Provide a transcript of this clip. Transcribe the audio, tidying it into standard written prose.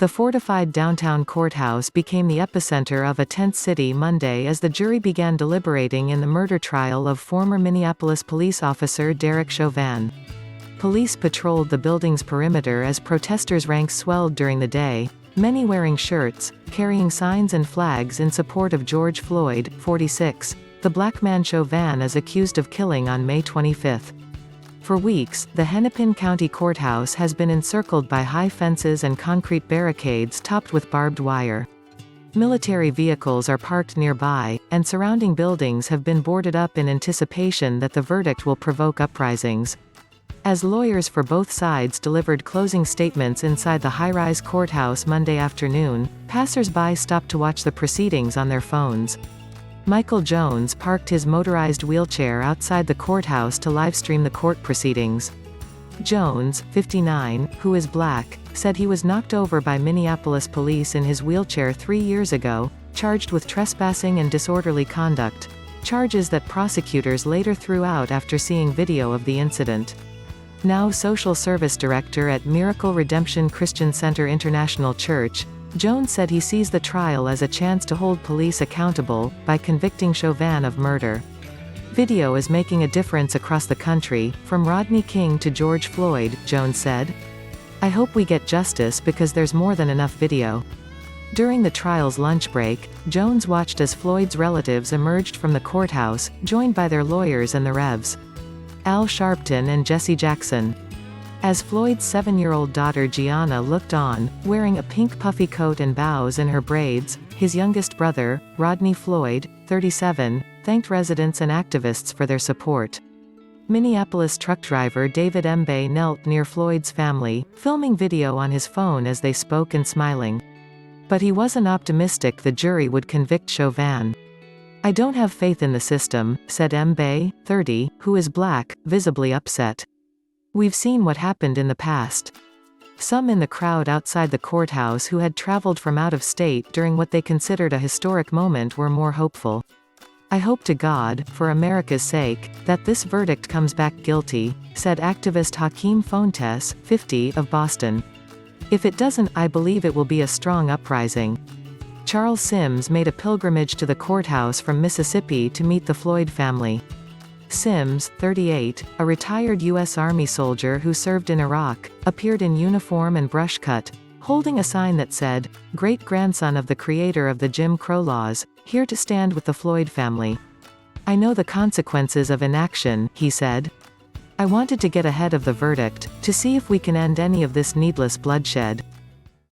The fortified downtown courthouse became the epicenter of a tense city Monday as the jury began deliberating in the murder trial of former Minneapolis police officer Derek Chauvin. Police patrolled the building's perimeter as protesters' ranks swelled during the day, many wearing shirts, carrying signs and flags in support of George Floyd, 46, the black man Chauvin is accused of killing on May 25. For weeks, the Hennepin County Courthouse has been encircled by high fences and concrete barricades topped with barbed wire. Military vehicles are parked nearby, and surrounding buildings have been boarded up in anticipation that the verdict will provoke uprisings. As lawyers for both sides delivered closing statements inside the high-rise courthouse Monday afternoon, passersby stopped to watch the proceedings on their phones. Michael Jones parked his motorized wheelchair outside the courthouse to livestream the court proceedings. Jones, 59, who is black, said he was knocked over by Minneapolis police in his wheelchair 3 years ago, charged with trespassing and disorderly conduct, charges that prosecutors later threw out after seeing video of the incident. Now social service director at Miracle Redemption Christian Center International Church, Jones said he sees the trial as a chance to hold police accountable, by convicting Chauvin of murder. Video is making a difference across the country, from Rodney King to George Floyd, Jones said. I hope we get justice because there's more than enough video. During the trial's lunch break, Jones watched as Floyd's relatives emerged from the courthouse, joined by their lawyers and the Revs. Sharpton and Jesse Jackson. As Floyd's 7-year-old daughter Gianna looked on, wearing a pink puffy coat and bows in her braids, his youngest brother, Rodney Floyd, 37, thanked residents and activists for their support. Minneapolis truck driver David Embaye knelt near Floyd's family, filming video on his phone as they spoke and smiling. But he wasn't optimistic the jury would convict Chauvin. I don't have faith in the system, said Embaye, 30, who is black, visibly upset. We've seen what happened in the past. Some in the crowd outside the courthouse who had traveled from out of state during what they considered a historic moment were more hopeful. I hope to God, for America's sake, that this verdict comes back guilty, said activist Hakim Fontes, 50, of Boston. If it doesn't, I believe it will be a strong uprising. Charles Sims made a pilgrimage to the courthouse from Mississippi to meet the Floyd family. Sims, 38, a retired U.S. Army soldier who served in Iraq, appeared in uniform and brush cut, holding a sign that said, "Great-grandson of the creator of the Jim Crow laws, here to stand with the Floyd family. I know the consequences of inaction," he said. I wanted to get ahead of the verdict, to see if we can end any of this needless bloodshed.